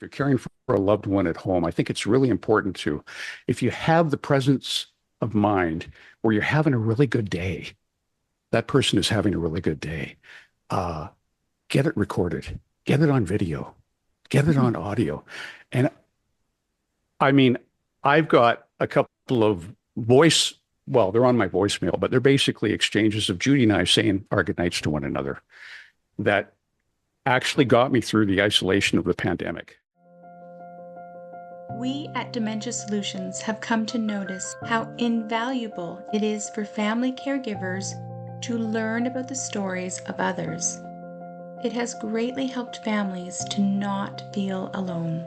you're caring for a loved one at home, I think it's really important to, if you have the presence of mind where you're having a really good day, that person is having a really good day, uh, get it recorded, get it on video, get it on audio. And I mean, I've got a couple of voice, well, they're on my voicemail, but they're basically exchanges of Judy and I saying our good nights to one another that actually got me through the isolation of the pandemic. We at Dementia Solutions have come to notice how invaluable it is for family caregivers to learn about the stories of others. It has greatly helped families to not feel alone.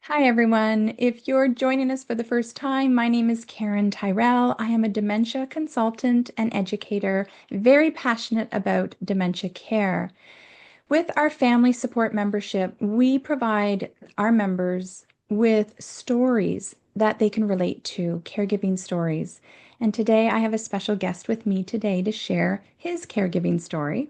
Hi, everyone. If you're joining us for the first time, my name is Karen Tyrell. I am a dementia consultant and educator, very passionate about dementia care. With our family support membership, we provide our members with stories that they can relate to, caregiving stories. And today I have a special guest with me today to share his caregiving story.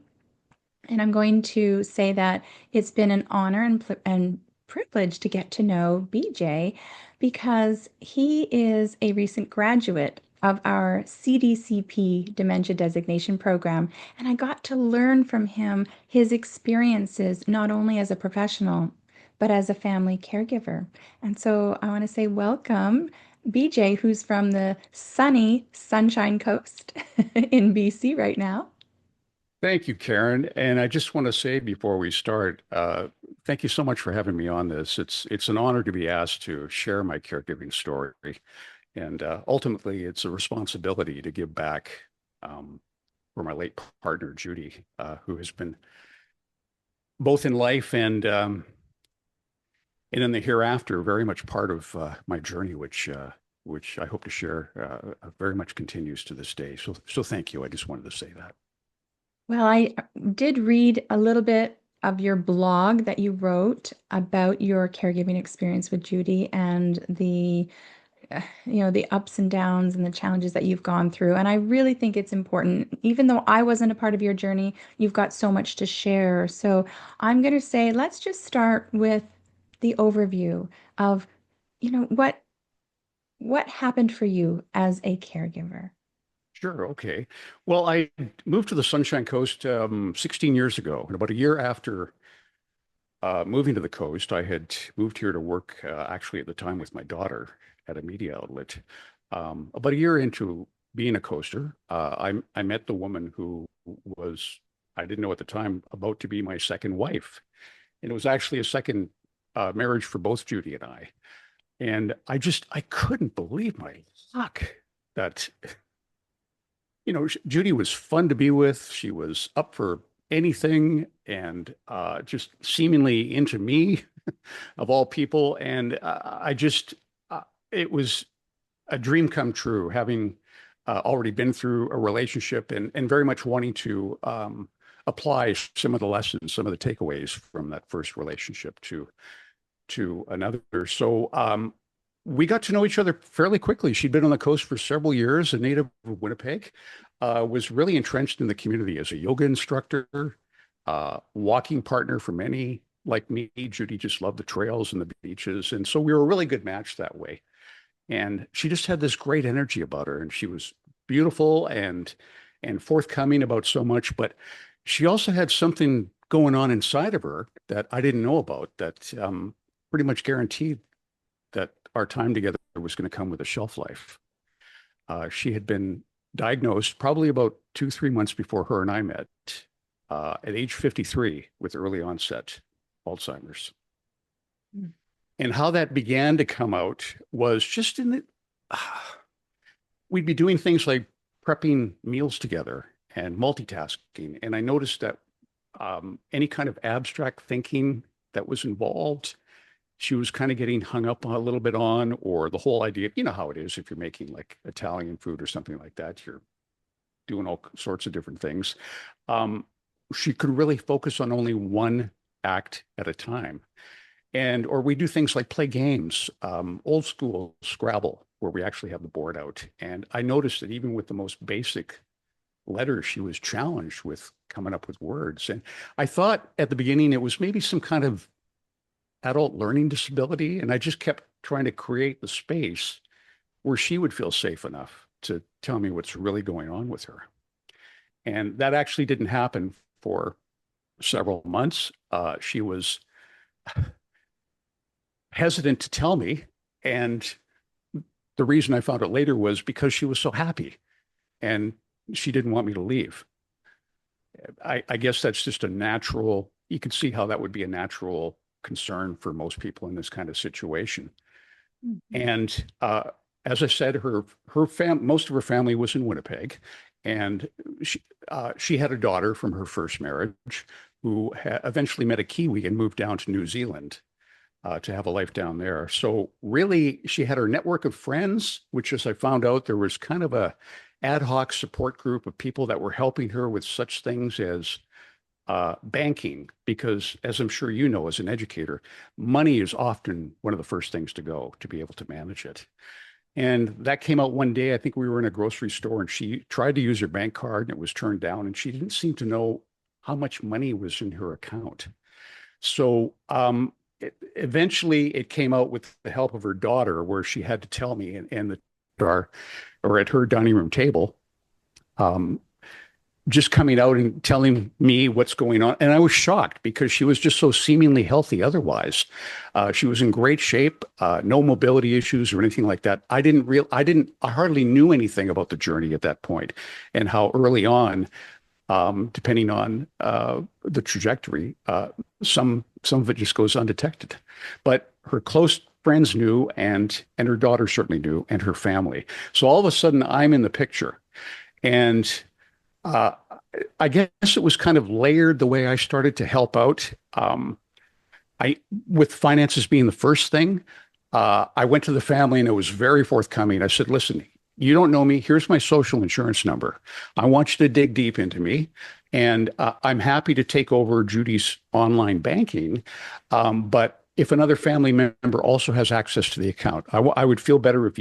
And I'm going to say that it's been an honor and privilege to get to know BJ because he is a recent graduate of our CDCP Dementia Designation Program. And I got to learn from him his experiences, not only as a professional, but as a family caregiver. And so I want to say welcome, BJ, who's from the sunny Sunshine Coast in BC right now. Thank you, Karen. And I just want to say before we start, thank you so much for having me on this. It's an honor to be asked to share my caregiving story, and ultimately, it's a responsibility to give back for my late partner, Judy, who has been both in life and in the hereafter very much part of my journey, which I hope to share very much continues to this day. So thank you. I just wanted to say that. Well, I did read a little bit of your blog that you wrote about your caregiving experience with Judy and the ups and downs and the challenges that you've gone through. And I really think it's important, even though I wasn't a part of your journey, you've got so much to share. So I'm going to say, let's just start with the overview of, what happened for you as a caregiver. Sure. Okay. Well, I moved to the Sunshine Coast 16 years ago, and about a year after moving to the coast, I had moved here to work actually at the time with my daughter at a media outlet. About a year into being a coaster, I met the woman who was, I didn't know at the time, about to be my second wife. And it was actually a second marriage for both Judy and I. And I couldn't believe my luck that, Judy was fun to be with. She was up for anything and just seemingly into me of all people. And it was a dream come true, having already been through a relationship and very much wanting to apply some of the lessons, some of the takeaways from that first relationship to another. So we got to know each other fairly quickly. She'd been on the coast for several years, a native of Winnipeg, was really entrenched in the community as a yoga instructor, walking partner for many like me. Judy just loved the trails and the beaches. And so we were a really good match that way. And she just had this great energy about her. And she was beautiful and forthcoming about so much. But she also had something going on inside of her that I didn't know about that pretty much guaranteed that our time together was going to come with a shelf life. She had been diagnosed probably about 2, 3 months before her and I met at age 53 with early onset Alzheimer's. Mm. And how that began to come out was just we'd be doing things like prepping meals together and multitasking. And I noticed that any kind of abstract thinking that was involved, she was kind of getting hung up a little bit on, or the whole idea, you know how it is if you're making like Italian food or something like that, you're doing all sorts of different things. She could really focus on only one act at a time. or we do things like play games, old school Scrabble, where we actually have the board out. And I noticed that even with the most basic letters, she was challenged with coming up with words. And I thought at the beginning it was maybe some kind of adult learning disability. And I just kept trying to create the space where she would feel safe enough to tell me what's really going on with her. And that actually didn't happen for several months. She was hesitant to tell me. And the reason I found out later was because she was so happy and she didn't want me to leave. I guess that's just a natural, you can see how that would be a natural concern for most people in this kind of situation. And as I said, most of her family was in Winnipeg, and she had a daughter from her first marriage who eventually met a Kiwi and moved down to New Zealand to have a life down there. So really, she had her network of friends, which, as I found out, there was kind of a ad hoc support group of people that were helping her with such things as banking, because as I'm sure you know, as an educator, money is often one of the first things to go to be able to manage it. And that came out one day. I think we were in a grocery store and she tried to use her bank card and it was turned down, and she didn't seem to know how much money was in her account. So eventually it came out with the help of her daughter, where she had to tell me, and the bar or at her dining room table, just coming out and telling me what's going on. And I was shocked because she was just so seemingly healthy otherwise. She was in great shape, no mobility issues or anything like that. I hardly knew anything about the journey at that point, and how early on, depending on the trajectory, some of it just goes undetected. But her close friends knew, and her daughter certainly knew, and her family. So all of a sudden, I'm in the picture, and I guess it was kind of layered the way I started to help out. With finances being the first thing, I went to the family and it was very forthcoming. I said, listen, you don't know me. Here's my social insurance number. I want you to dig deep into me. And I'm happy to take over Judy's online banking. But if another family member also has access to the account, I would feel better if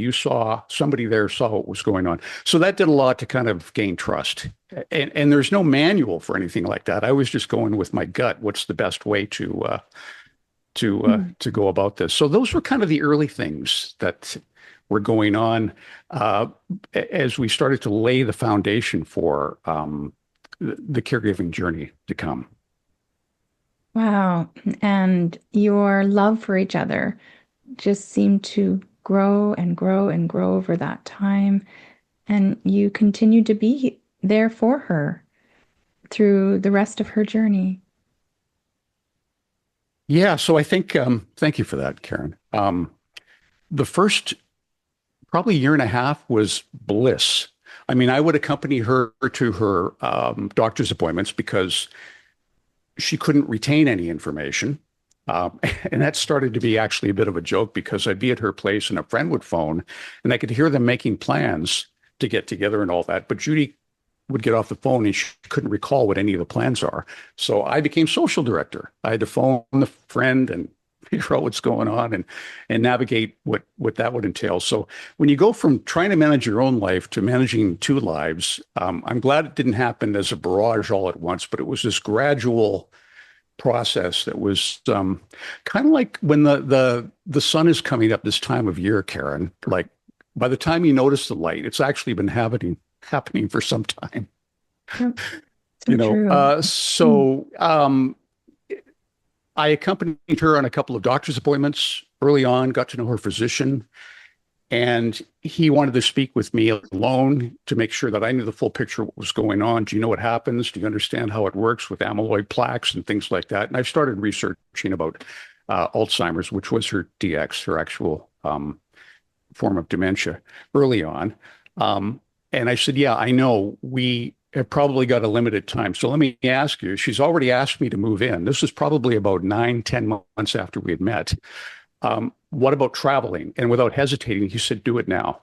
somebody there saw what was going on. So that did a lot to kind of gain trust. And there's no manual for anything like that. I was just going with my gut. What's the best way to go about this? So those were kind of the early things that were going on as we started to lay the foundation for the caregiving journey to come. Wow. And your love for each other just seemed to grow and grow and grow over that time. And you continued to be there for her through the rest of her journey. Yeah. So I think, thank you for that, Karen. The first probably year and a half was bliss. I mean, I would accompany her to her doctor's appointments because she couldn't retain any information. And that started to be actually a bit of a joke, because I'd be at her place and a friend would phone and I could hear them making plans to get together and all that. But Judy would get off the phone and she couldn't recall what any of the plans are. So I became social director. I had to phone the friend and figure out what's going on and navigate what that would entail. So when you go from trying to manage your own life to managing two lives, I'm glad it didn't happen as a barrage all at once, but it was this gradual process that was kind of like when the sun is coming up this time of year, Karen. Like by the time you notice the light, it's actually been happening for some time. Yep. So I accompanied her on a couple of doctor's appointments early on, got to know her physician, and he wanted to speak with me alone to make sure that I knew the full picture of what was going on. Do you know what happens? Do you understand how it works with amyloid plaques and things like that? And I started researching about Alzheimer's, which was her DX, her actual form of dementia early on. And I said, yeah, I know we have probably got a limited time. So let me ask you, she's already asked me to move in. This was probably about 9-10 months after we had met. What about traveling? And without hesitating, he said, do it now.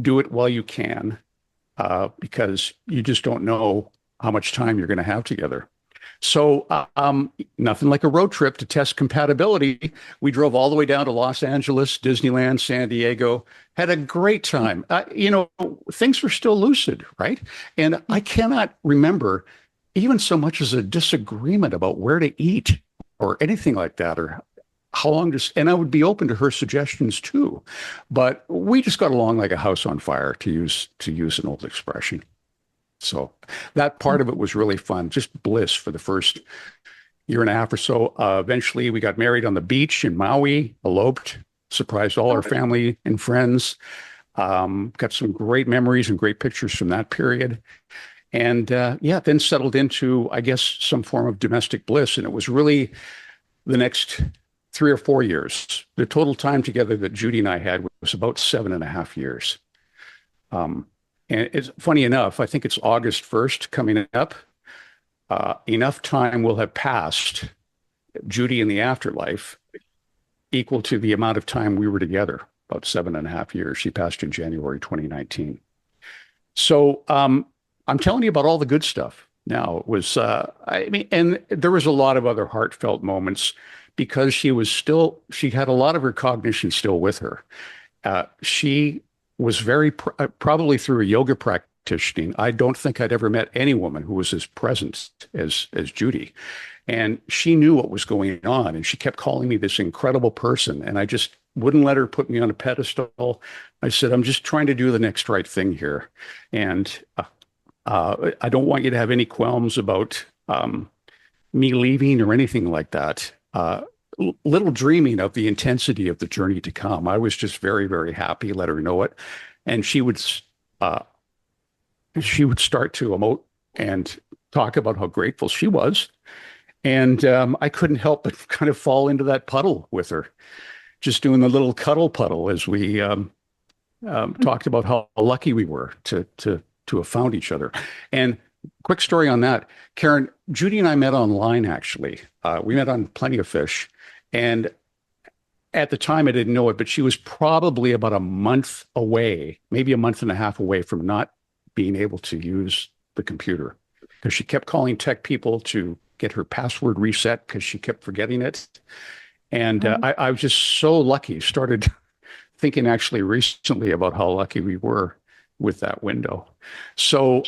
Do it while you can, because you just don't know how much time you're going to have together. So, nothing like a road trip to test compatibility. We drove all the way down to Los Angeles, Disneyland, San Diego, had a great time. Things were still lucid, right? And I cannot remember even so much as a disagreement about where to eat or anything like that, or how long to, and I would be open to her suggestions too. But we just got along like a house on fire, to use an old expression. So that part of it was really fun, just bliss for the first year and a half or so. Eventually, we got married on the beach in Maui, eloped, surprised all our family and friends. Got some great memories and great pictures from that period. And yeah, then settled into, I guess, some form of domestic bliss. And it was really the next 3 or 4 years. The total time together that Judy and I had was about 7.5 years. Um, and it's funny enough, I think it's August 1st coming up. Enough time will have passed, Judy in the afterlife, equal to the amount of time we were together, about 7.5 years. She passed in January 2019. So I'm telling you about all the good stuff now. It was, I mean, and there was a lot of other heartfelt moments because she had a lot of her cognition still with her. She was probably through a yoga practicing. I don't think I'd ever met any woman who was as present as Judy. And she knew what was going on. And she kept calling me this incredible person. And I just wouldn't let her put me on a pedestal. I said, I'm just trying to do the next right thing here. And I don't want you to have any qualms about me leaving or anything like that. Little dreaming of the intensity of the journey to come. I was just very, very happy, let her know it. And she would start to emote and talk about how grateful she was. And I couldn't help but kind of fall into that puddle with her, just doing the little cuddle puddle as we talked about how lucky we were to have found each other. And quick story on that, Karen, Judy and I met online, actually. We met on Plenty of Fish. And at the time, I didn't know it, but she was probably about a month away, maybe a month and a half away from not being able to use the computer because she kept calling tech people to get her password reset because she kept forgetting it. And I was just so lucky. Started thinking actually recently about how lucky we were with that window. So,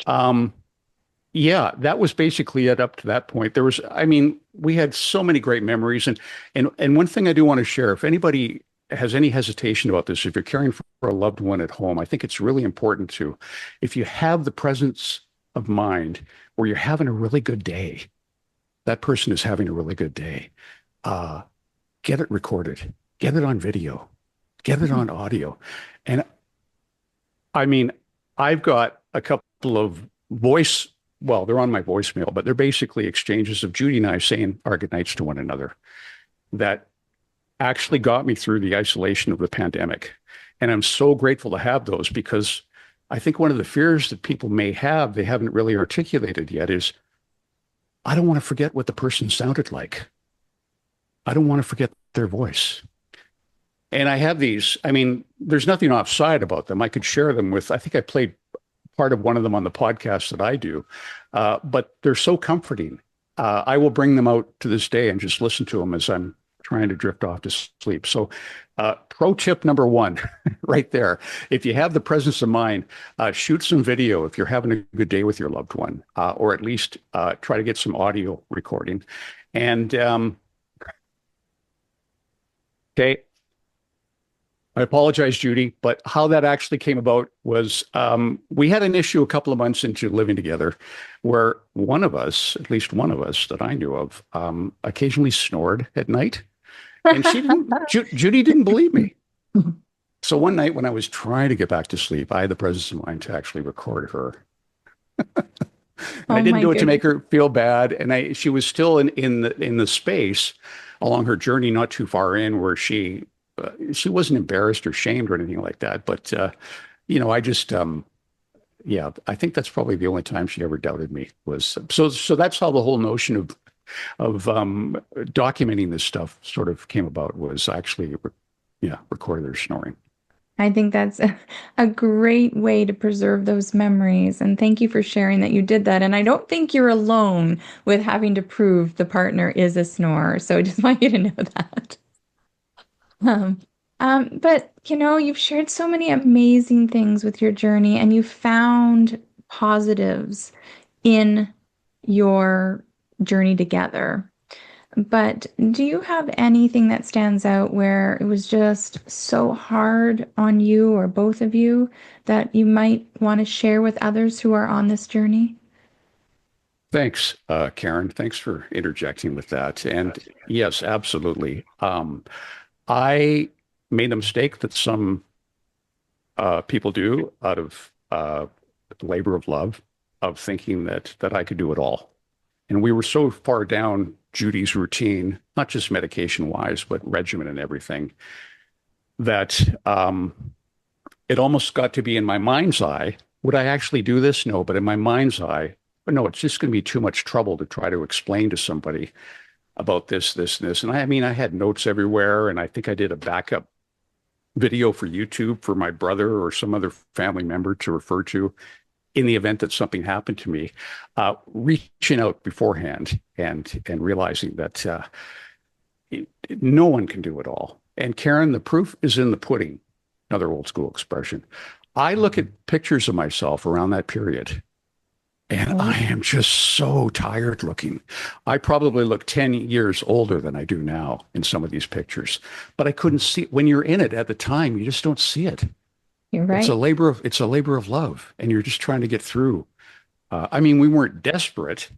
yeah, that was basically it up to that point. I mean, we had so many great memories. And one thing I do want to share, if anybody has any hesitation about this, if you're caring for a loved one at home, I think it's really important to, if you have the presence of mind where you're having a really good day, that person is having a really good day, get it recorded, get it on video, get it on audio. And I mean, I've got a couple of they're on my voicemail, but they're basically exchanges of Judy and I saying our goodnights to one another that actually got me through the isolation of the pandemic. And I'm so grateful to have those because I think one of the fears that people may have, they haven't really articulated yet, is I don't want to forget what the person sounded like. I don't want to forget their voice. And I have these, I mean, there's nothing offside about them. I could share them with, I think I played part of one of them on the podcast that I do, but they're so comforting. I will bring them out to this day and just listen to them as I'm trying to drift off to sleep. So pro tip number one, right there. If you have the presence of mind, shoot some video if you're having a good day with your loved one, or at least try to get some audio recording. And okay, I apologize, Judy, but how that actually came about was we had an issue a couple of months into living together where one of us, at least one of us that I knew of, occasionally snored at night. And Judy didn't believe me. So one night when I was trying to get back to sleep, I had the presence of mind to actually record her. I didn't do it to make her feel bad. And she was still in the space along her journey, not too far in, where she wasn't embarrassed or shamed or anything like that. But, I just, yeah, I think that's probably the only time she ever doubted me was. So that's how the whole notion of documenting this stuff sort of came about, was actually, recorded her snoring. I think that's a great way to preserve those memories. And thank you for sharing that you did that. And I don't think you're alone with having to prove the partner is a snorer. So I just want you to know that. Um, but you've shared so many amazing things with your journey and you found positives in your journey together. But do you have anything that stands out where it was just so hard on you or both of you that you might want to share with others who are on this journey? Thanks, Karen. Thanks for interjecting with that. And yes, absolutely. I made a mistake that some people do out of labor of love, of thinking that I could do it all. And we were so far down Judy's routine, not just medication wise, but regimen and everything, that it almost got to be in my mind's eye. Would I actually do this? No, but in my mind's eye, but no, it's just going to be too much trouble to try to explain to somebody about this, this, and this. And I mean, I had notes everywhere, and I think I did a backup video for YouTube for my brother or some other family member to refer to in the event that something happened to me, reaching out beforehand and realizing that no one can do it all. And Karen, the proof is in the pudding, another old school expression. I look at pictures of myself around that period, and Oh, I am just so tired looking. I probably look 10 years older than I do now in some of these pictures, but I couldn't see when you're in it at the time, you just don't see it. you're right. It's a labor of love, and you're just trying to get through. I mean, we weren't desperate,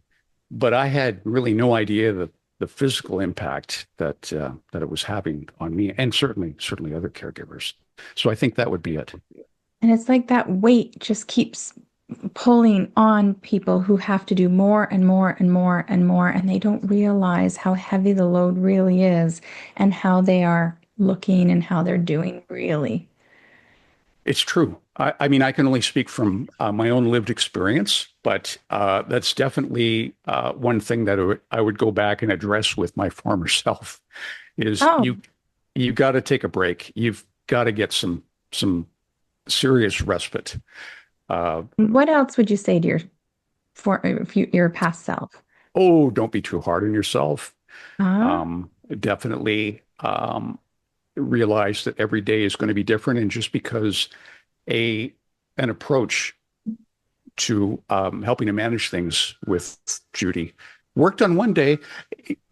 but I had really no idea that the physical impact that it was having on me, and certainly other caregivers. So I think that would be it. And it's like that weight just keeps pulling on people who have to do more and more and more and more, and they don't realize how heavy the load really is and how they are looking and how they're doing really. It's true. I mean, I can only speak from my own lived experience, but that's definitely one thing that I would go back and address with my former self is Oh, you got to take a break. You've got to get some serious respite. Uh, what else would you say to your past self? oh, don't be too hard on yourself. Ah, Definitely realize that every day is going to be different, and just because a an approach to helping to manage things with Judy worked on one day,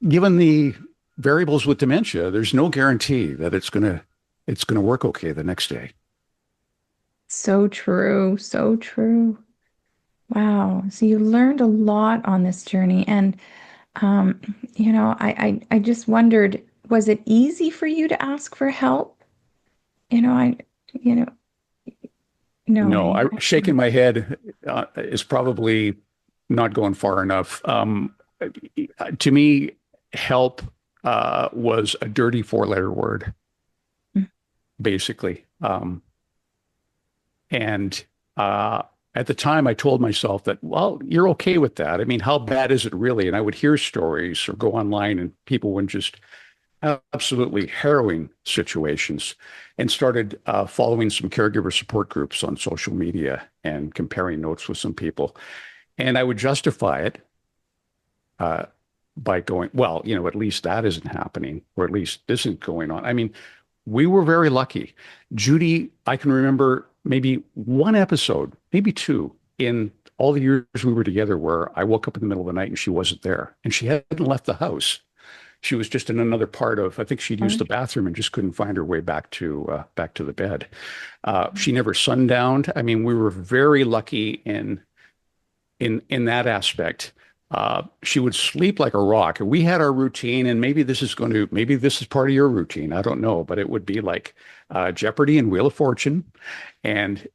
given the variables with dementia, there's no guarantee that it's gonna work okay the next day. so true, so true. Wow. So you learned a lot on this journey. And um, I just wondered, was it easy for you to ask for help? You know, I, you know, No, knowing. I shaking my head is probably not going far enough. To me, help was a dirty four-letter word, basically. And at the time, I told myself that, well, you're okay with that. I mean, how bad is it really? And I would hear stories or go online, and people would just absolutely harrowing situations, and started following some caregiver support groups on social media and comparing notes with some people. And I would justify it uh, by going, well, at least that isn't happening, or at least this isn't going on. I mean, we were very lucky. Judy, I can remember maybe one episode, maybe two, in all the years we were together where I woke up in the middle of the night and she wasn't there, and she hadn't left the house. She was just in another part of, I think she'd used the bathroom and just couldn't find her way back to the bed. She never sundowned. I mean, we were very lucky in that aspect. She would sleep like a rock. We had our routine, and maybe this is part of your routine. I don't know, but it would be like Jeopardy and Wheel of Fortune. And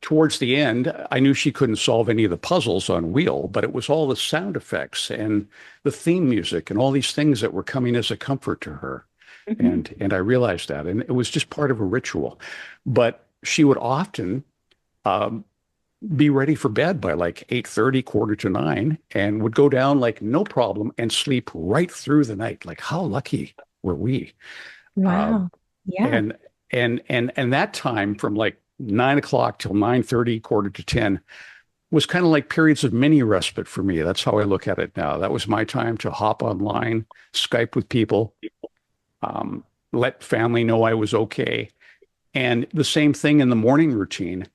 towards the end, I knew she couldn't solve any of the puzzles on Wheel, but it was all the sound effects and the theme music and all these things that were coming as a comfort to her. Mhm. And I realized that, and it was just part of a ritual. But she would often um, be ready for bed by like 8:30, quarter to nine, and would go down like no problem and sleep right through the night. Like, how lucky were we? Uh, Wow. Yeah. and And that time from like 9 o'clock till 9:30, quarter to 10 was kind of like periods of mini respite for me. That's how I look at it now. That was my time to hop online, Skype with people, um, let family know I was okay. And the same thing in the morning routine.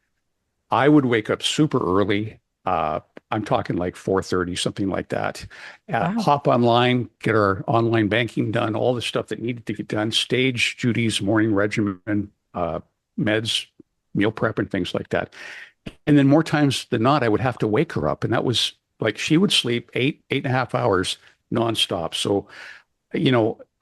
I would wake up super early. I'm talking like 4:30, something like that. Wow. Hop online, get our online banking done, all the stuff that needed to get done, stage Judy's morning regimen, meds, meal prep, and things like that. And then more times than not, I would have to wake her up. And that was like she would sleep 8.5 hours nonstop. So,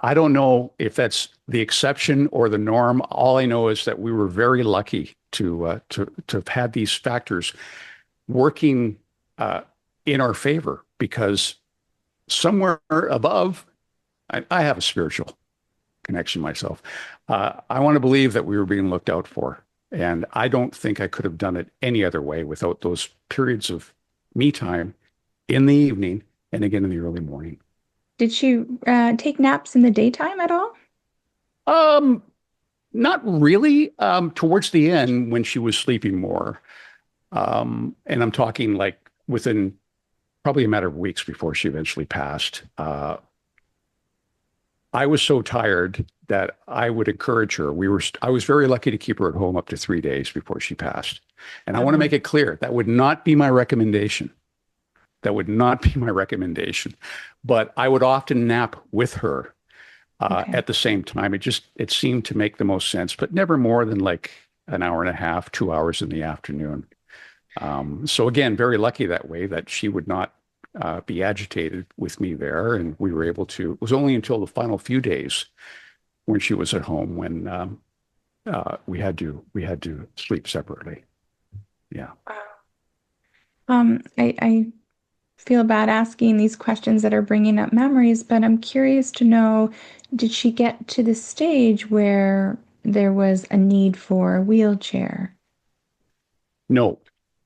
I don't know if that's the exception or the norm. All I know is that we were very lucky to have had these factors working uh, in our favor because somewhere above, I have a spiritual connection myself. I want to believe that we were being looked out for. And I don't think I could have done it any other way without those periods of me time in the evening and again in the early morning. Did she take naps in the daytime at all? Um, Not really. Towards the end, when she was sleeping more, and I'm talking like within probably a matter of weeks before she eventually passed, I was so tired that I would encourage her. I was very lucky to keep her at home up to 3 days before she passed. And I want to Wow. make it clear that would not be my recommendation. That would not be my recommendation. But I would often nap with her Okay. at the same time. It seemed to make the most sense, but never more than like an hour and a half, 2 hours in the afternoon. So again, very lucky that way that she would not be agitated with me there, and we were able to. It was only until the final few days when she was at home when we had to sleep separately. Yeah. Wow. I feel bad asking these questions that are bringing up memories, but I'm curious to know, did she get to the stage where there was a need for a wheelchair? No.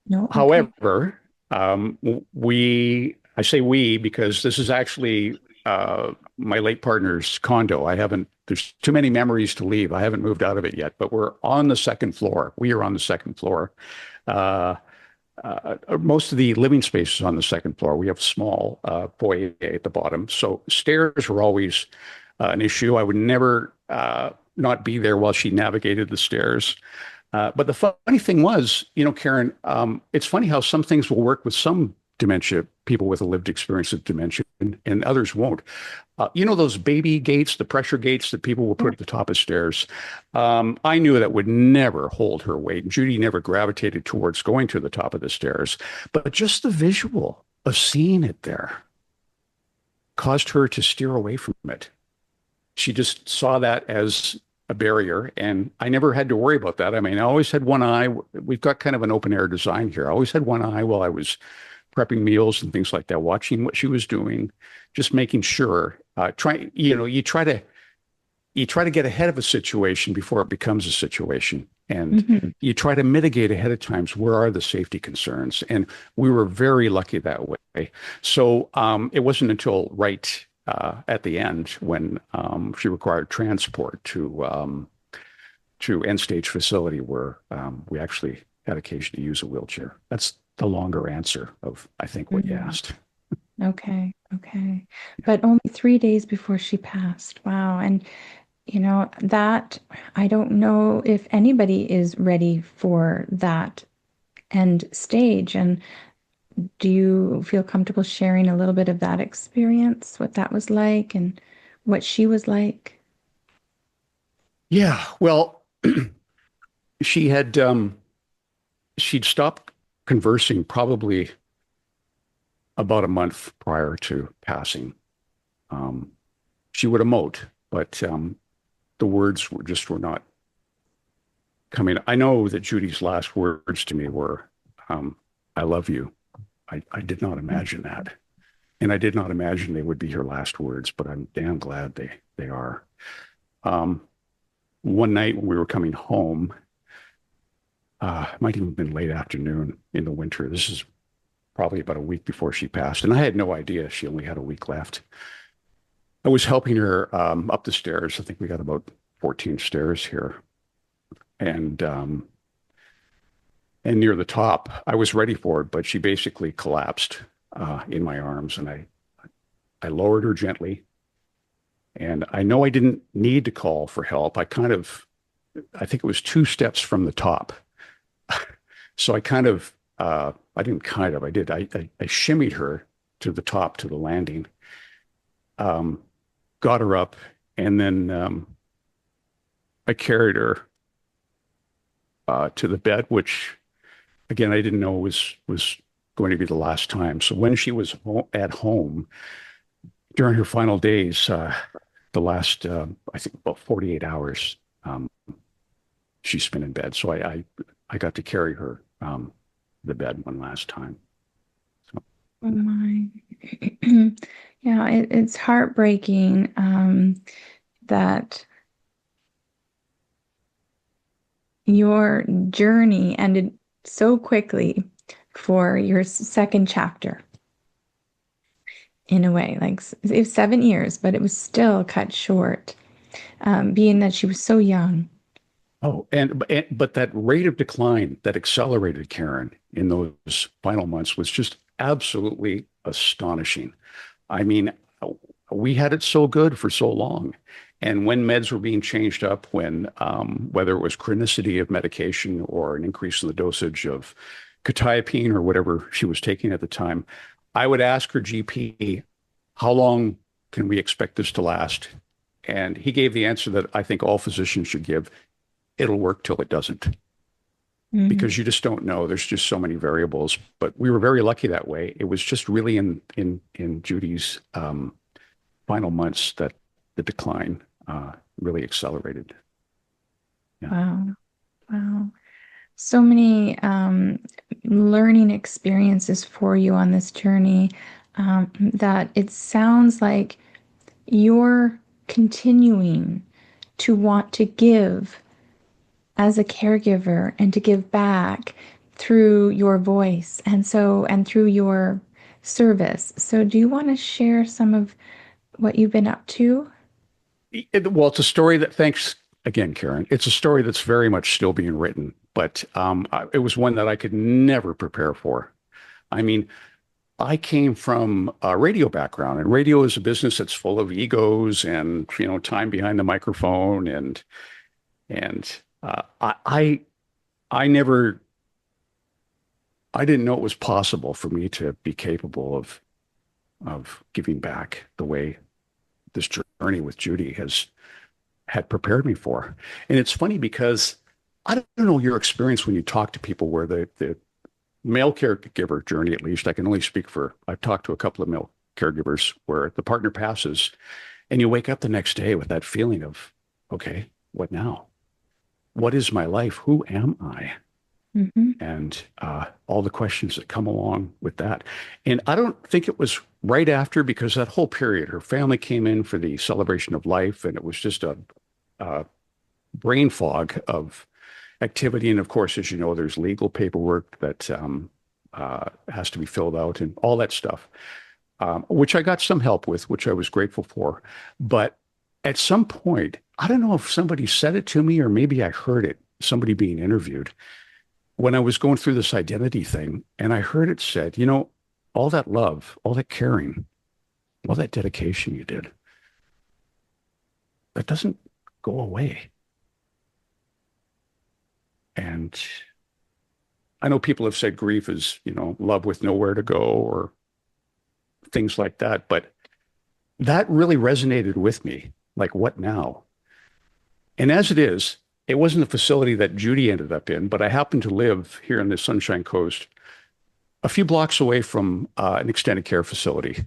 No? Okay. However, I say we because this is actually my late partner's condo. There's too many memories to leave. I haven't moved out of it yet, but we're on the second floor. We are on the second floor. Uh, Most of the living space is on the second floor. We have a small foyer at the bottom. So stairs were always an issue. I would never not be there while she navigated the stairs. But the funny thing was, Karen, it's funny how some things will work with some dementia, people with a lived experience of dementia, and others won't. Those baby gates, the pressure gates that people will Yeah. put at the top of stairs. I knew that would never hold her weight. Judy never gravitated towards going to the top of the stairs, but just the visual of seeing it there caused her to steer away from it. She just saw that as a barrier, and I never had to worry about that. I mean, I always had one eye. We've got kind of an open air design here. I always had one eye while I was prepping meals and things like that, watching what she was doing, just making sure. You try to get ahead of a situation before it becomes a situation, and Hmm. you try to mitigate ahead of times. Where are the safety concerns? And we were very lucky that way. So it wasn't until right at the end when she required transport to end stage facility where we actually had occasion to use a wheelchair. That's the longer answer of, I think, what you Hmm. asked. Okay. Okay. But only 3 days before she passed. Wow. And that I don't know if anybody is ready for that end stage. And do you feel comfortable sharing a little bit of that experience, what that was like and what she was like? Yeah, well, she had she'd stopped conversing probably about a month prior to passing. Um, she would emote, but the words were not coming. I know that Judy's last words to me were, "I love you." I did not imagine that, and I did not imagine they would be her last words. But I'm damn glad they are. Um, One night when we were coming home, it might even have been late afternoon in the winter. This is probably about a week before she passed, and I had no idea she only had a week left. I was helping her up the stairs. I think we got about 14 stairs here. and and near the top. I was ready for it, but she basically collapsed in my arms, and I lowered her gently. And I know I didn't need to call for help. I think it was two steps from the top. So I didn't kind of, I did. I shimmied her to the top, to the landing, got her up, and then I carried her to the bed, which again I didn't know was going to be the last time. So when she was at home during her final days, the last I think about 48 hours, she's been in bed. So I got to carry her the bed one last time. So, Oh my. Yeah, it's heartbreaking that your journey ended so quickly for your second chapter in a way. Like it was 7 years, but it was still cut short, being that she was so young. oh, but that rate of decline that accelerated, Karen, in those final months was just absolutely astonishing. I mean, we had it so good for so long. And when meds were being changed up, when whether it was chronicity of medication or an increase in the dosage of quetiapine or whatever she was taking at the time, I would ask her GP, how long can we expect this to last? And he gave the answer that I think all physicians should give. It'll work till it doesn't, Mhm. because you just don't know. There's just so many variables. But we were very lucky that way. It was just really in Judy's final months that the decline really accelerated. Yeah. Wow. Wow. So many learning experiences for you on this journey, that it sounds like you're continuing to want to give as a caregiver and to give back through your voice and through your service. So do you want to share some of what you've been up to? Well, it's a story that, thanks again, Karen. It's a story that's very much still being written, but it was one that I could never prepare for. I mean, I came from a radio background, and radio is a business that's full of egos and time behind the microphone, and I never I didn't know it was possible for me to be capable of giving back the way this journey with Judy had prepared me for. And it's funny because I don't know your experience when you talk to people where the male caregiver journey, at least I can only speak for, I've talked to a couple of male caregivers where the partner passes and you wake up the next day with that feeling of, okay, what now? What is my life? Who am I? Hmm. And all the questions that come along with that. And I don't think it was right after, because that whole period, her family came in for the celebration of life, and it was just a brain fog of activity. And of course, as you know, there's legal paperwork that has to be filled out and all that stuff, which I got some help with, which I was grateful for. But at some point, I don't know if somebody said it to me or maybe I heard it, somebody being interviewed, when I was going through this identity thing, and I heard it said, all that love, all that caring, all that dedication you did, that doesn't go away. And I know people have said grief is, love with nowhere to go or things like that, but that really resonated with me. Like, what now? And as it is, it wasn't the facility that Judy ended up in, but I happened to live here in the Sunshine Coast, a few blocks away from an extended care facility.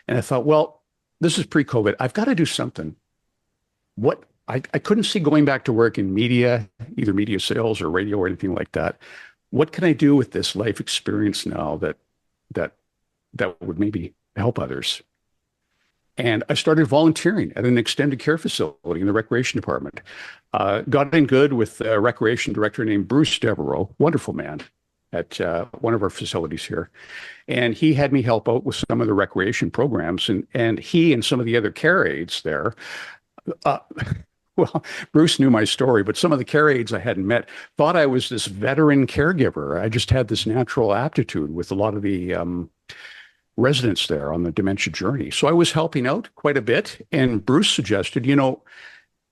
And I thought, well, this is pre-COVID. I've got to do something. What I couldn't see going back to work in media, either media sales or radio or anything like that. What can I do with this life experience now that that would maybe help others? And I started volunteering at an extended care facility in the recreation department. Got in good with a recreation director named Bruce Devereaux, wonderful man, at one of our facilities here. And he had me help out with some of the recreation programs. And he and some of the other care aides there, uh, Well, Bruce knew my story, but some of the care aides I hadn't met thought I was this veteran caregiver. I just had this natural aptitude with a lot of the residents there on the dementia journey. So I was helping out quite a bit. And Bruce suggested,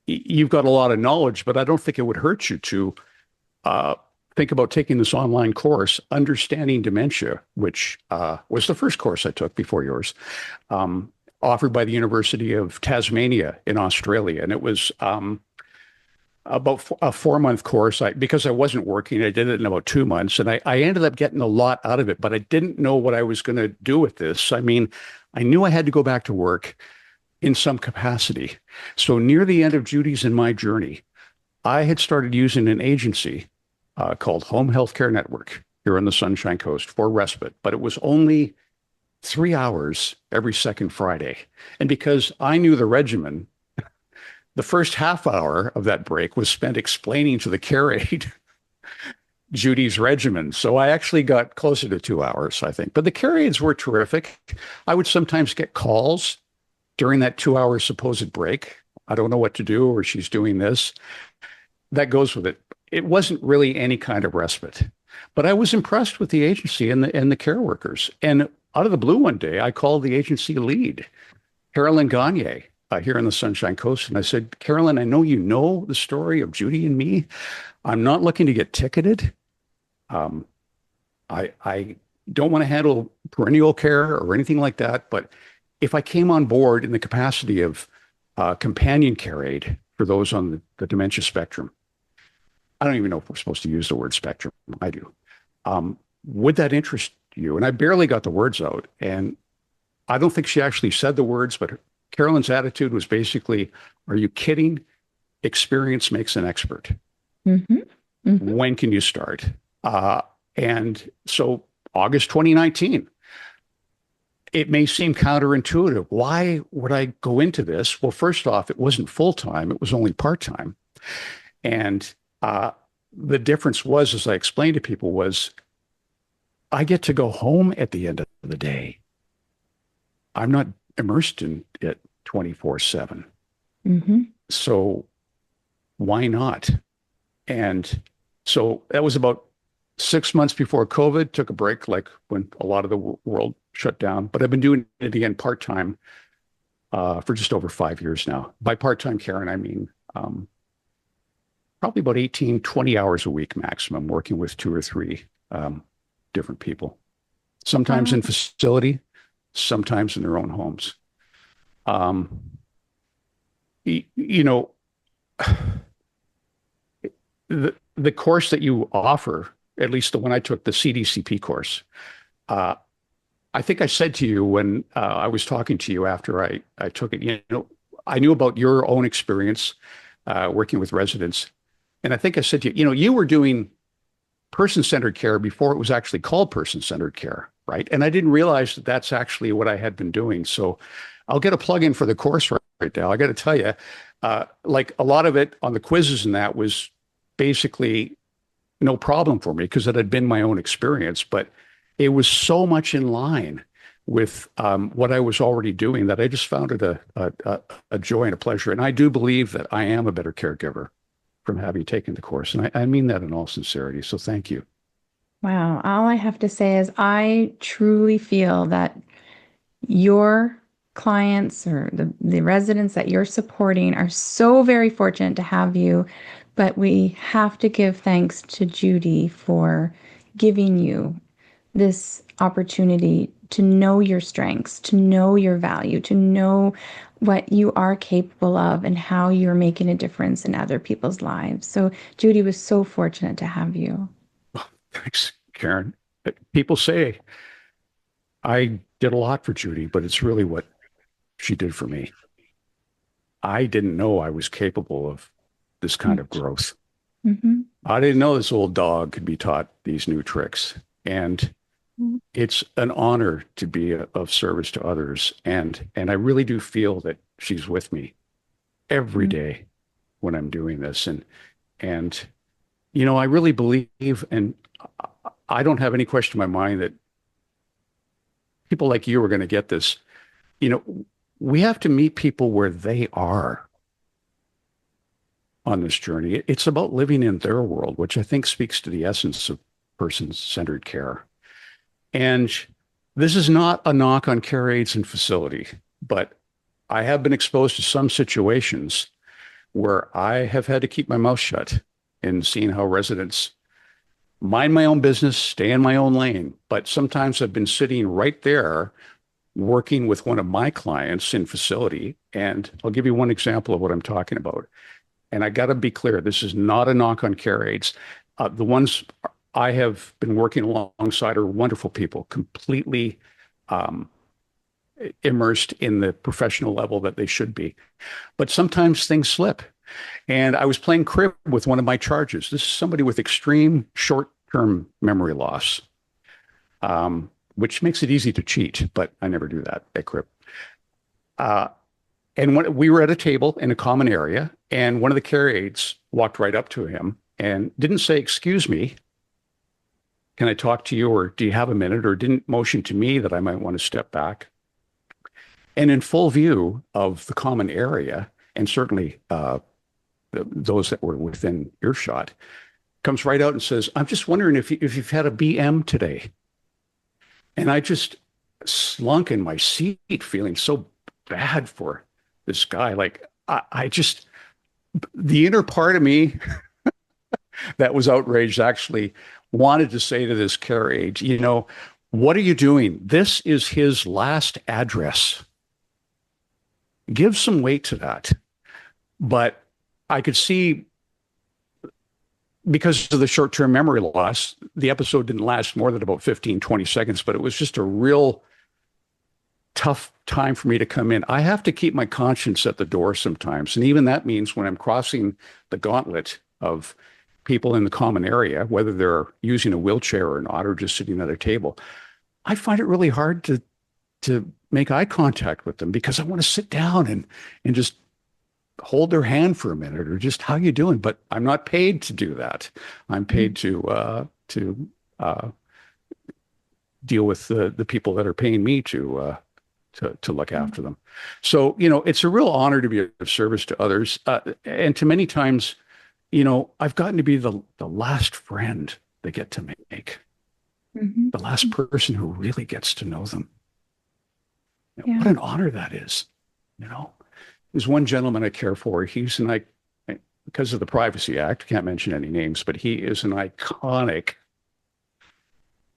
you've got a lot of knowledge, but I don't think it would hurt you to uh, think about taking this online course, Understanding Dementia, which was the first course I took before yours, offered by the University of Tasmania in Australia. And it was about a 4 month course. Because I wasn't working, I did it in about 2 months, and I ended up getting a lot out of it, but I didn't know what I was going to do with this. I mean, I knew I had to go back to work in some capacity. So near the end of Judy's and my journey, I had started using an agency called Home Healthcare Network here on the Sunshine Coast for respite, but it was only 3 hours every second Friday. And because I knew the regimen, the first half hour of that break was spent explaining to the care aide Judy's regimen. So I actually got closer to 2 hours, I think. But the care aides were terrific. I would sometimes get calls during that 2 hour supposed break. I don't know what to do, or she's doing this. That goes with it. It wasn't really any kind of respite. But I was impressed with the agency and the care workers. And out of the blue one day, I called the agency lead, Carolyn Gagne, here in the Sunshine Coast. And I said, Carolyn, I know you know the story of Judy and me. I'm not looking to get ticketed. I don't want to handle perennial care or anything like that. But if I came on board in the capacity of companion care aide for those on the dementia spectrum, I don't even know if we're supposed to use the word spectrum. I do. Would that interest you? And I barely got the words out. And I don't think she actually said the words, but Carolyn's attitude was basically, are you kidding? Experience makes an expert. Mm-hmm. Mm-hmm. When can you start? And so August 2019, it may seem counterintuitive. Why would I go into this? Well, first off, it wasn't full-time. It was only part-time. And the difference was, as I explained to people, was I get to go home at the end of the day. I'm not immersed in it 24/7. Mm-hmm. So why not? And so that was about 6 months before COVID, took a break, like when a lot of the world shut down. But I've been doing it again part-time for just over 5 years now. By part-time, Karen, I mean probably about 18, 20 hours a week maximum, working with 2 or 3 different people, sometimes in facility, sometimes in their own homes. You know, the course that you offer, at least the one I took, the CDCP course, I think I said to you when I was talking to you after I took it, I knew about your own experience working with residents. And I think I said to you, you were doing person-centered care before it was actually called person-centered care, right? And I didn't realize that that's actually what I had been doing. So I'll get a plug in for the course right now. I got to tell you, like a lot of it on the quizzes and that was basically no problem for me because it had been my own experience, but it was so much in line with what I was already doing that I just found it a joy and a pleasure. And I do believe that I am a better caregiver from having taken the course. And I mean that in all sincerity. So thank you. Wow. All I have to say is I truly feel that your clients or the residents that you're supporting are so very fortunate to have you. But we have to give thanks to Judy for giving you this opportunity to know your strengths, to know your value, to know what you are capable of and how you're making a difference in other people's lives. So Judy was so fortunate to have you. Thanks, Karen. People say I did a lot for Judy, but it's really what she did for me. I didn't know I was capable of this kind of growth. Mm-hmm. I didn't know this old dog could be taught these new tricks. And it's an honor to be of service to others. And I really do feel that she's with me every day when I'm doing this. And I really believe, and I don't have any question in my mind that people like you are going to get this. We have to meet people where they are. on this journey. It's about living in their world, which I think speaks to the essence of person-centered care. And this is not a knock on care aides and facility, but I have been exposed to some situations where I have had to keep my mouth shut in seeing how residents mind my own business, stay in my own lane. But sometimes I've been sitting right there working with one of my clients in facility. And I'll give you one example of what I'm talking about. And I got to be clear, this is not a knock on care aides. The ones I have been working alongside are wonderful people, completely immersed in the professional level that they should be. But sometimes things slip. And I was playing crib with one of my charges. This is somebody with extreme short-term memory loss, which makes it easy to cheat, but I never do that at crib. And when we were at a table in a common area, and one of the care aides walked right up to him and didn't say, "Excuse me, can I talk to you?" or "Do you have a minute?" or didn't motion to me that I might want to step back. And in full view of the common area, and certainly those that were within earshot, comes right out and says, "I'm just wondering if you've had a BM today." And I just slunk in my seat, feeling so bad for this guy. Like I just, the inner part of me that was outraged actually wanted to say to this care aide, what are you doing? This is his last address. Give some weight to that. But I could see, because of the short-term memory loss, the episode didn't last more than about 15, 20 seconds, but it was just a real tough time for me to come in. I have to keep my conscience at the door sometimes. And even that means when I'm crossing the gauntlet of people in the common area, whether they're using a wheelchair or not, or just sitting at a table, I find it really hard to make eye contact with them because I want to sit down and just hold their hand for a minute, or just, "How you doing?" But I'm not paid to do that. I'm paid to deal with the people that are paying me to look after them. So, it's a real honor to be of service to others. And to many times, I've gotten to be the last friend they get to make, Mhm. the last person who really gets to know them. Yeah. What an honor that is. There's one gentleman I care for. Because of the Privacy Act, can't mention any names, but he is an iconic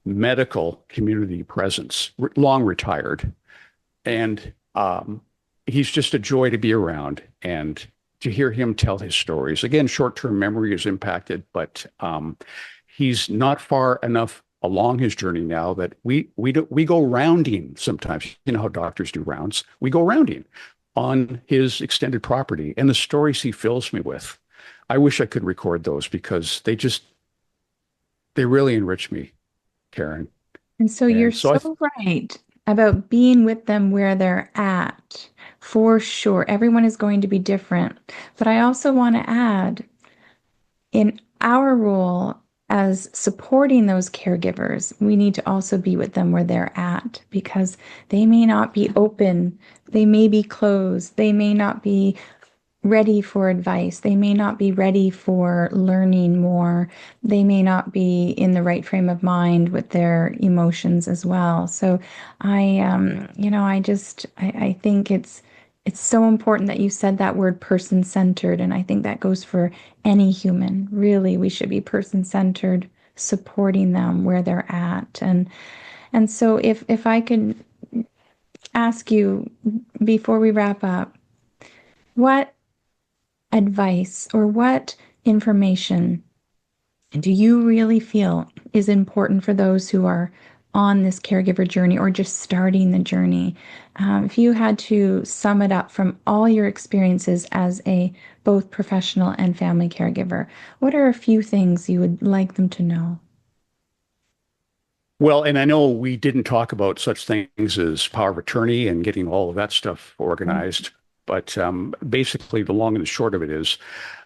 medical community presence, long retired. And he's just a joy to be around and to hear him tell his stories. Again, short-term memory is impacted, but he's not far enough along his journey now that we go rounding sometimes. You know how doctors do rounds. We go rounding on his extended property, and the stories he fills me with. I wish I could record those because they really enrich me, Karen. And so you're And so so right about being with them where they're at. For sure. Everyone is going to be different. But I also want to add, in our role as supporting those caregivers, we need to also be with them where they're at, because they may not be open, they may be closed, they may not be ready for advice, they may not be ready for learning more, they may not be in the right frame of mind with their emotions as well. So I think it's so important that you said that word, person-centered, and I think that goes for any human. Really, we should be person-centered, supporting them where they're at. And so if I could ask you before we wrap up, what advice or what information do you really feel is important for those who are on this caregiver journey or just starting the journey? If you had to sum it up from all your experiences as a both professional and family caregiver, what are a few things you would like them to know? Well, and I know we didn't talk about such things as power of attorney and getting all of that stuff organized, but basically the long and the short of it is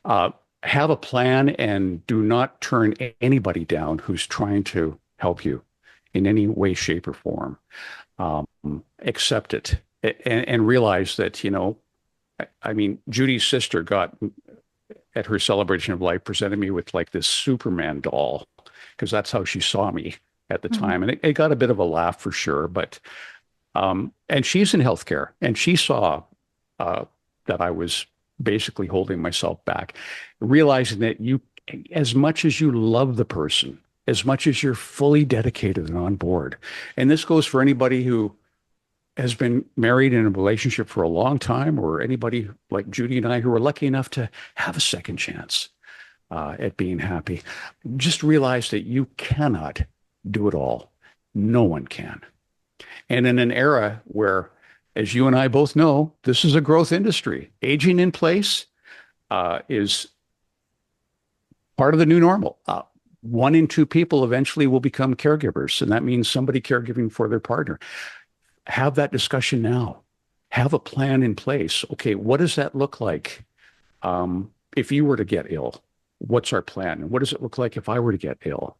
have a plan and do not turn anybody down who's trying to help you in any way, shape, or form. Accept it and realize that, I mean, Judy's sister got at her celebration of life presented me with like this Superman doll because that's how she saw me at the Mhm. time. And it got a bit of a laugh for sure. But and she's in healthcare, and she saw uh, that I was basically holding myself back, realizing that you, as much as you love the person, as much as you're fully dedicated and on board, and this goes for anybody who has been married in a relationship for a long time, or anybody like Judy and I who are lucky enough to have a second chance at being happy. Just realize that you cannot do it all. No one can. And in an era where, as you and I both know, this is a growth industry, aging in place is part of the new normal. One in two people eventually will become caregivers, and that means somebody caregiving for their partner. Have that discussion now. Have a plan in place. Okay, what does that look like if you were to get ill? What's our plan? What does it look like if I were to get ill?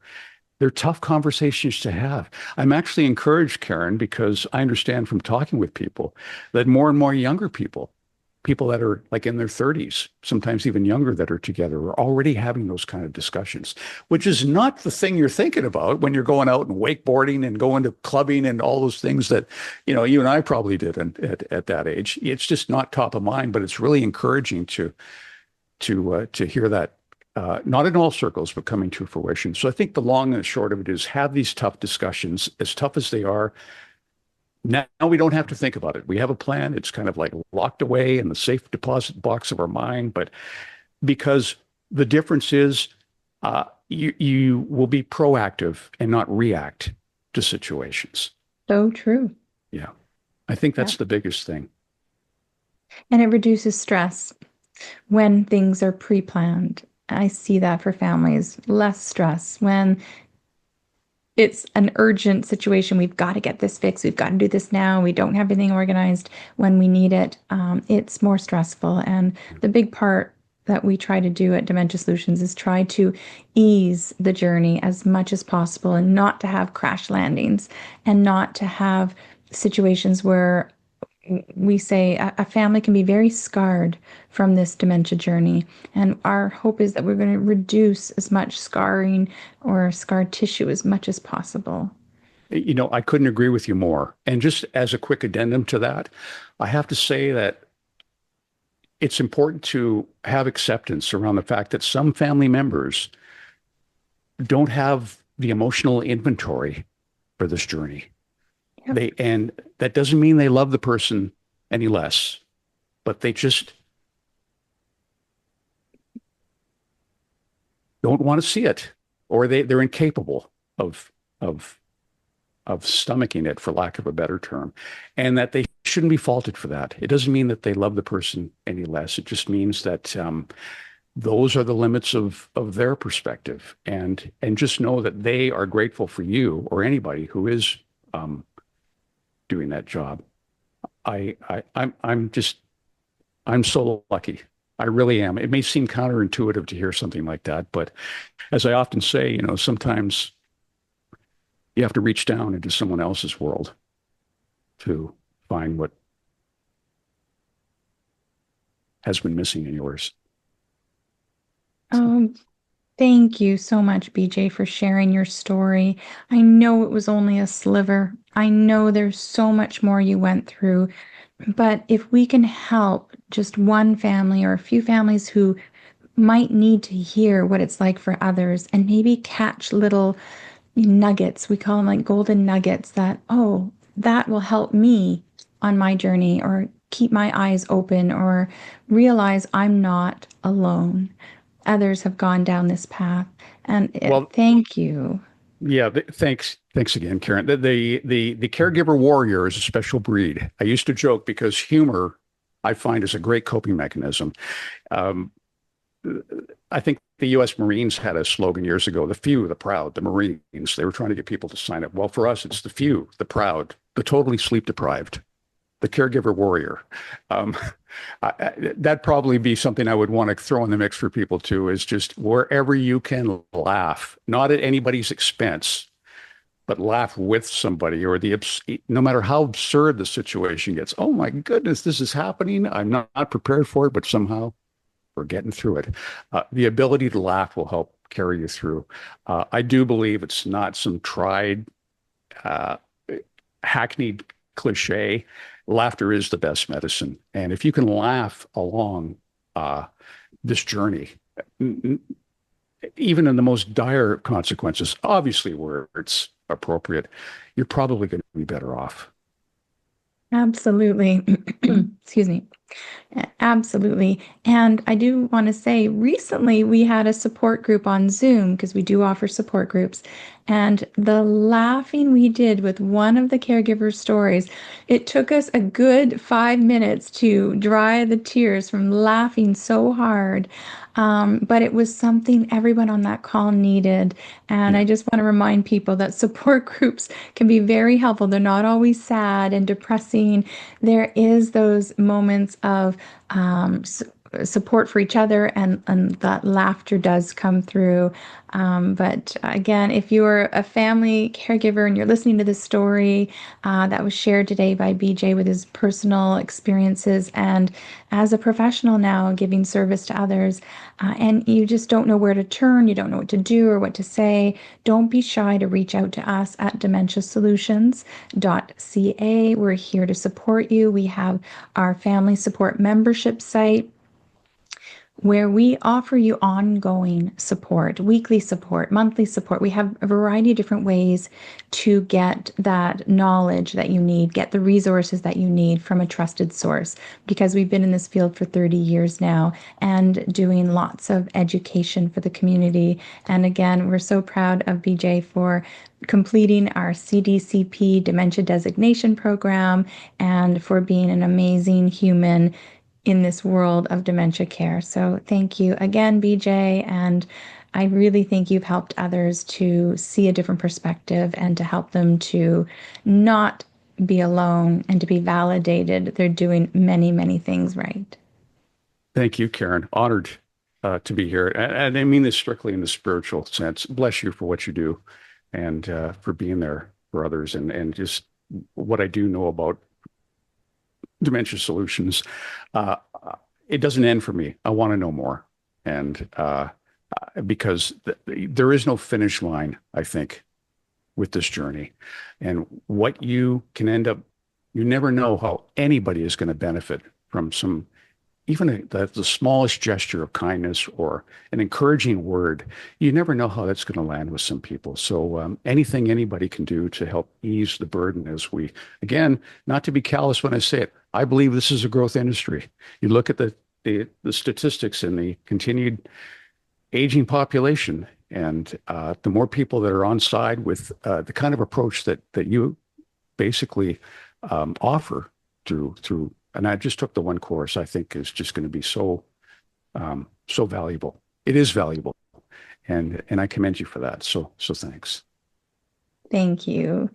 They're tough conversations to have. I'm actually encouraged, Karen, because I understand from talking with people that more and more younger people, people that are like in their 30s, sometimes even younger that are together, are already having those kind of discussions, which is not the thing you're thinking about when you're going out and wakeboarding and going to clubbing and all those things that, you know, you and I probably did at that age. It's just not top of mind, but it's really encouraging to hear that not in all circles, but coming to fruition. So I think the long and the short of it is have these tough discussions, as tough as they are. Now we don't have to think about it. We have a plan. It's kind of like locked away in the safe deposit box of our mind. But because the difference is you will be proactive and not react to situations. So true. Yeah. I think Yeah. that's the biggest thing. And it reduces stress when things are pre-planned. I see that for families, less stress when it's an urgent situation. We've got to get this fixed. We've got to do this now. We don't have everything organized when we need it. It's more stressful. And the big part that we try to do at Dementia Solutions is try to ease the journey as much as possible and not to have crash landings and not to have situations where we say a family can be very scarred from this dementia journey. And our hope is that we're going to reduce as much scarring or scar tissue as much as possible. You know, I couldn't agree with you more. And just as a quick addendum to that, I have to say that it's important to have acceptance around the fact that some family members don't have the emotional inventory for this journey. Yep. And that doesn't mean they love the person any less, but they just don't want to see it, or they're incapable of of of stomaching it, for lack of a better term, and that they shouldn't be faulted for that. It doesn't mean that they love the person any less. It just means that those are the limits of their perspective, and just know that they are grateful for you or anybody who is doing that job. I'm so lucky. I really am. It may seem counterintuitive to hear something like that, but as I often say, you know, sometimes you have to reach down into someone else's world to find what has been missing in yours. Um, Thank you so much, BJ, for sharing your story. I know it was only a sliver. I know there's so much more you went through, but if we can help just one family or a few families who might need to hear what it's like for others and maybe catch little nuggets, we call them like golden nuggets that, oh, that will help me on my journey or keep my eyes open or realize I'm not alone. Others have gone down this path. And Well, thank you. yeah, thanks again, Karen. The caregiver warrior is a special breed. I used to joke because humor, I find, is a great coping mechanism. Um, I think the U.S. Marines had a slogan years ago: "The few, the proud, the Marines." They were trying to get people to sign up. Well, for us, it's the few, the proud, the totally sleep deprived, the caregiver warrior. Um, that'd probably be something I would want to throw in the mix for people too, is just wherever you can laugh, not at anybody's expense, but laugh with somebody, or no matter how absurd the situation gets. Oh my goodness, this is happening. I'm not prepared for it, but somehow we're getting through it. The ability to laugh will help carry you through. I do believe it's not some tried, uh, hackneyed cliche. Laughter is the best medicine. And if you can laugh along uh, this journey, even in the most dire consequences, obviously where it's appropriate, you're probably going to be better off. Absolutely. Excuse me. Absolutely. And I do want to say recently we had a support group on Zoom because we do offer support groups. And the laughing we did with one of the caregiver stories, it took us a good 5 minutes to dry the tears from laughing so hard. But it was something everyone on that call needed. And Yeah. I just want to remind people that support groups can be very helpful. They're not always sad and depressing. There is those moments of support for each other, and that laughter does come through. But again, if you're a family caregiver and you're listening to this story that was shared today by BJ with his personal experiences, and as a professional now giving service to others, and you just don't know where to turn, you don't know what to do or what to say, don't be shy to reach out to us at dementiasolutions.ca. We're here to support you. We have our family support membership site where we offer you ongoing support, weekly support, monthly support. We have a variety of different ways to get that knowledge that you need, get the resources that you need from a trusted source, because we've been in this field for 30 years now and doing lots of education for the community. And again, we're so proud of BJ for completing our CDCP dementia designation program and for being an amazing human in this world of dementia care. So thank you again, BJ. And I really think you've helped others to see a different perspective and to help them to not be alone and to be validated. They're doing many, many things right. Thank you, Karen. Honored to be here. And I mean this strictly in the spiritual sense. Bless you for what you do and for being there for others and just what I do know about dementia solutions. Uh, it doesn't end for me. I want to know more. And because there is no finish line, I think, with this journey. And what you can end up, you never know how anybody is going to benefit from some, even the smallest gesture of kindness or an encouraging word. You never know how that's going to land with some people. So anything anybody can do to help ease the burden as we, again, not to be callous when I say it, I believe this is a growth industry. You look at the statistics and the continued aging population, and the more people that are on side with the kind of approach that you basically offer through. And I just took the one course. I think is just going to be so valuable. It is valuable, and I commend you for that. So thanks. Thank you.